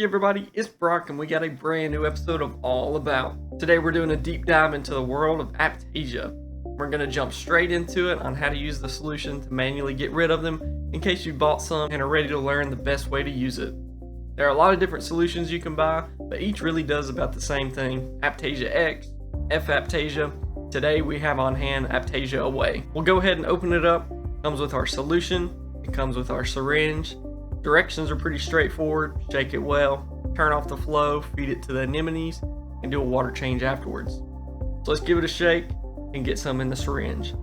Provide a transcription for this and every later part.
Hey everybody, it's Brock and we got a brand new episode of All About. Today we're doing a deep dive into the world of Aiptasia. We're going to jump straight into it on how to use the solution to manually get rid of them in case you bought some and are ready to learn the best way to use it. There are a lot of different solutions you can buy, but each really does about the same thing: Aiptasia X, F-Aiptasia. Today we have on hand Aiptasia Away. We'll go ahead and open it up. It comes with our solution, it comes with our syringe. Directions are pretty straightforward. Shake it well, turn off the flow, feed it to the anemones, and do a water change afterwards. So let's give it a shake and get some in the syringe.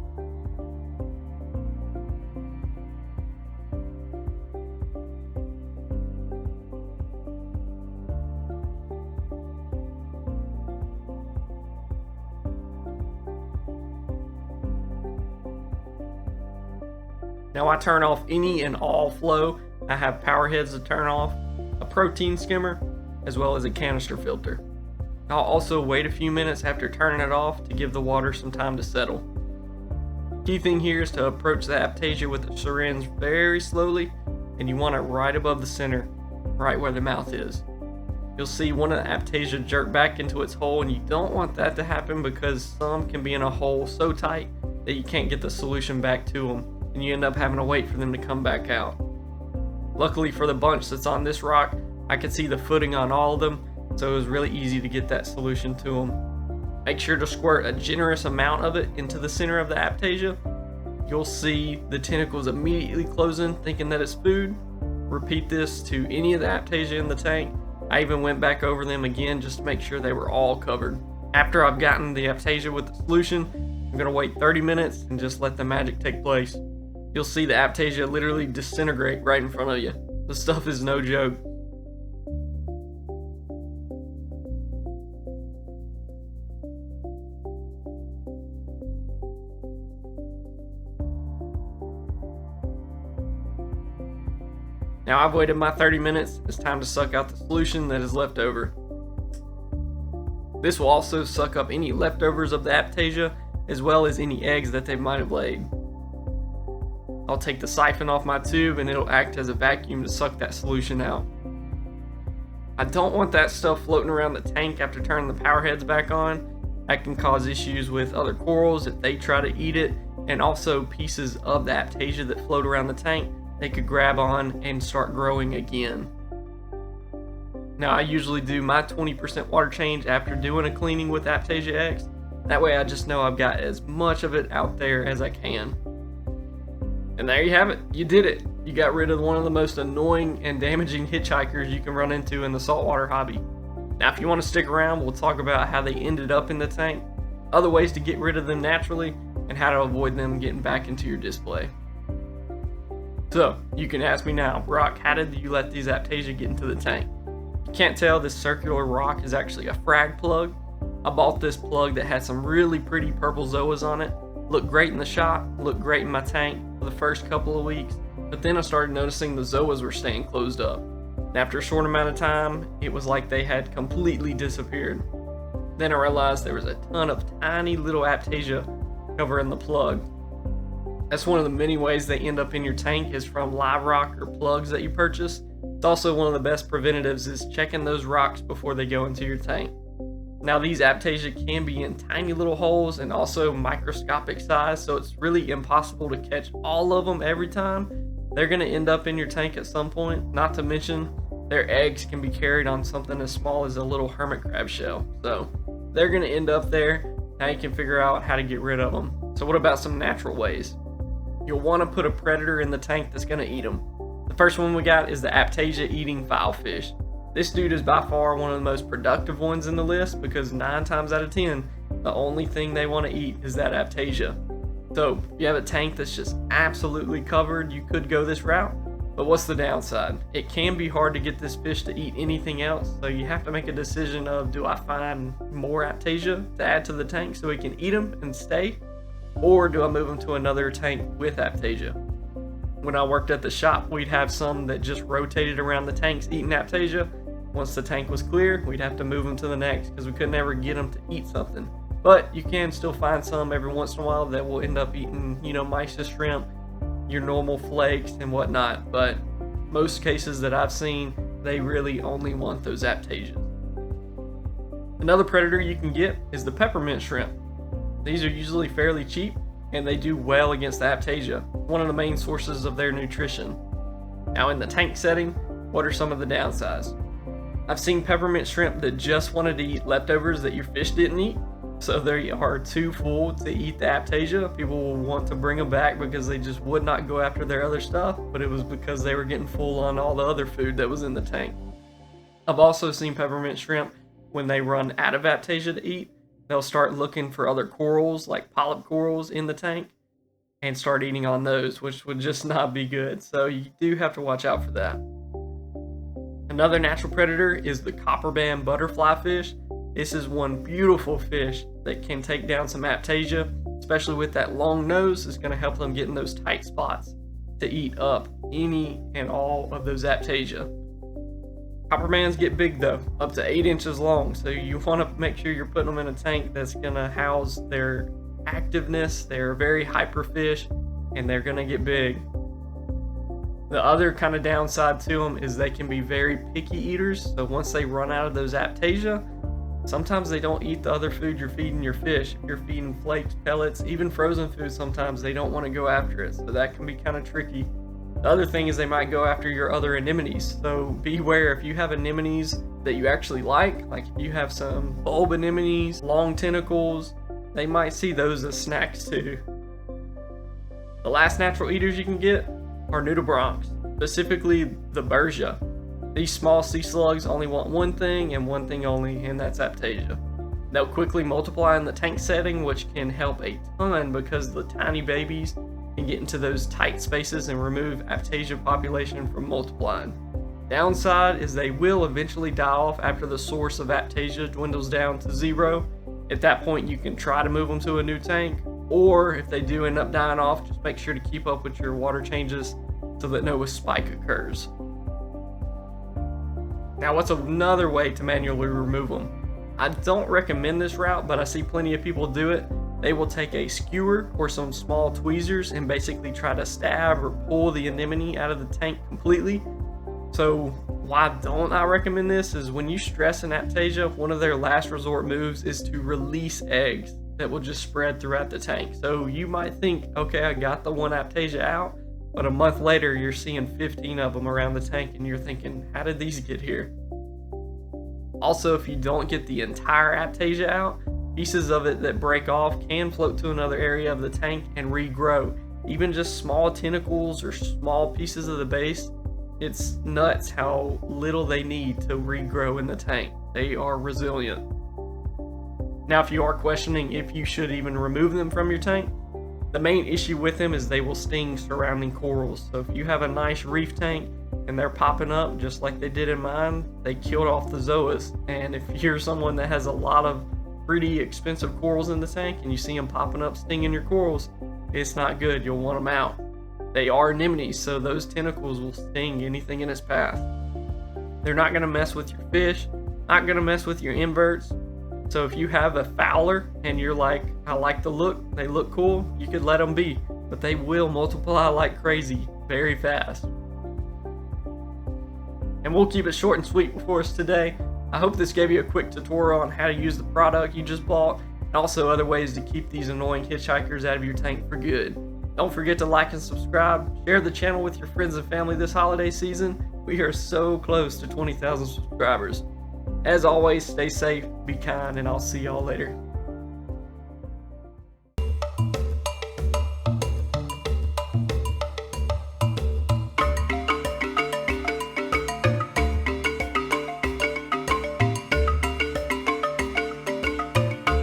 Now I turn off any and all flow. I have power heads to turn off, a protein skimmer, as well as a canister filter. I'll also wait a few minutes after turning it off to give the water some time to settle. Key thing here is to approach the Aiptasia with the syringe very slowly, and you want it right above the center, right where the mouth is. You'll see one of the Aiptasia jerk back into its hole, and you don't want that to happen because some can be in a hole so tight that you can't get the solution back to them, and you end up having to wait for them to come back out. Luckily for the bunch that's on this rock, I could see the footing on all of them, so it was really easy to get that solution to them. Make sure to squirt a generous amount of it into the center of the Aiptasia. You'll see the tentacles immediately closing, thinking that it's food. Repeat this to any of the Aiptasia in the tank. I even went back over them again just to make sure they were all covered. After I've gotten the Aiptasia with the solution, I'm going to wait 30 minutes and just let the magic take place. You'll see the Aiptasia literally disintegrate right in front of you. This stuff is no joke. Now I've waited my 30 minutes. It's time to suck out the solution that is left over. This will also suck up any leftovers of the Aiptasia, as well as any eggs that they might have laid. I'll take the siphon off my tube and it'll act as a vacuum to suck that solution out. I don't want that stuff floating around the tank after turning the power heads back on. That can cause issues with other corals if they try to eat it, and also pieces of the Aiptasia that float around the tank they could grab on and start growing again. Now I usually do my 20% water change after doing a cleaning with Aiptasia X. That way I just know I've got as much of it out there as I can. And there you have it. You did it. You got rid of one of the most annoying and damaging hitchhikers you can run into in the saltwater hobby. Now if you want to stick around, we'll talk about how they ended up in the tank, other ways to get rid of them naturally, and how to avoid them getting back into your display. So, you can ask me now, Brock, how did you let these Aiptasia get into the tank? You can't tell, this circular rock is actually a frag plug. I bought this plug that had some really pretty purple zoas on it. Looked great in the shop, looked great in my tank for the first couple of weeks, but then I started noticing the zoas were staying closed up. And after a short amount of time, it was like they had completely disappeared. Then I realized there was a ton of tiny little Aiptasia covering the plug. That's one of the many ways they end up in your tank, is from live rock or plugs that you purchase. It's also one of the best preventatives is checking those rocks before they go into your tank. Now these Aiptasia can be in tiny little holes and also microscopic size, so it's really impossible to catch all of them every time. They're going to end up in your tank at some point, not to mention their eggs can be carried on something as small as a little hermit crab shell. So they're going to end up there. Now you can figure out how to get rid of them. So what about some natural ways? You'll want to put a predator in the tank that's going to eat them. The first one we got is the Aiptasia eating filefish. This dude is by far one of the most productive ones in the list because 9 times out of 10, the only thing they want to eat is that Aiptasia. So if you have a tank that's just absolutely covered, you could go this route. But what's the downside? It can be hard to get this fish to eat anything else, so you have to make a decision of, do I find more Aiptasia to add to the tank so we can eat them and stay? Or do I move them to another tank with Aiptasia? When I worked at the shop, we'd have some that just rotated around the tanks eating Aiptasia. Once the tank was clear, we'd have to move them to the next because we could never get them to eat something. But you can still find some every once in a while that will end up eating, mysis shrimp, your normal flakes and whatnot. But most cases that I've seen, they really only want those Aiptasias. Another predator you can get is the peppermint shrimp. These are usually fairly cheap, and they do well against the Aiptasia, one of the main sources of their nutrition. Now in the tank setting, what are some of the downsides? I've seen peppermint shrimp that just wanted to eat leftovers that your fish didn't eat, so they are too full to eat the Aiptasia. People will want to bring them back because they just would not go after their other stuff, but it was because they were getting full on all the other food that was in the tank. I've also seen peppermint shrimp, when they run out of Aiptasia to eat, they'll start looking for other corals, like polyp corals in the tank, and start eating on those, which would just not be good. So you do have to watch out for that. Another natural predator is the copperband butterfly fish. This is one beautiful fish that can take down some Aiptasia, especially with that long nose. It's going to help them get in those tight spots to eat up any and all of those Aiptasia. Copperbands get big though, up to 8 inches long, so you want to make sure you're putting them in a tank that's going to house their activeness. They're very hyper fish, and they're going to get big. The other kind of downside to them is they can be very picky eaters, so once they run out of those Aiptasia, sometimes they don't eat the other food you're feeding your fish. If you're feeding flakes, pellets, even frozen food, sometimes they don't want to go after it, so that can be kind of tricky. The other thing is they might go after your other anemones, so beware if you have anemones that you actually like if you have some bulb anemones, long tentacles, they might see those as snacks too. The last natural eaters you can get are nudibranchs, specifically the Bergia. These small sea slugs only want one thing and one thing only, and that's Aiptasia. They'll quickly multiply in the tank setting, which can help a ton because the tiny babies can get into those tight spaces and remove Aiptasia population from multiplying. Downside is they will eventually die off after the source of Aiptasia dwindles down to 0. At that point you can try to move them to a new tank, or if they do end up dying off, just make sure to keep up with your water changes so that no spike occurs. Now what's another way to manually remove them? I don't recommend this route, but I see plenty of people do it. They will take a skewer or some small tweezers and basically try to stab or pull the anemone out of the tank completely. So why don't I recommend this is when you stress an Aiptasia, one of their last resort moves is to release eggs that will just spread throughout the tank. So you might think, okay, I got the one Aiptasia out, but a month later you're seeing 15 of them around the tank and you're thinking, how did these get here? Also, if you don't get the entire Aiptasia out, pieces of it that break off can float to another area of the tank and regrow. Even just small tentacles or small pieces of the base, it's nuts how little they need to regrow in the tank. They are resilient. Now, if you are questioning if you should even remove them from your tank, the main issue with them is they will sting surrounding corals. So if you have a nice reef tank and they're popping up just like they did in mine, they killed off the zoas. And if you're someone that has a lot of pretty expensive corals in the tank and you see them popping up stinging your corals, it's not good. You'll want them out. They are anemones, so those tentacles will sting anything in its path. They're not going to mess with your fish, not going to mess with your inverts. So if you have a fowler and you're like, I like the look, they look cool, you could let them be, but they will multiply like crazy very fast. And we'll keep it short and sweet for us today. I hope this gave you a quick tutorial on how to use the product you just bought, and also other ways to keep these annoying hitchhikers out of your tank for good. Don't forget to like and subscribe. Share the channel with your friends and family this holiday season. We are so close to 20,000 subscribers. As always, stay safe, be kind, and I'll see y'all later.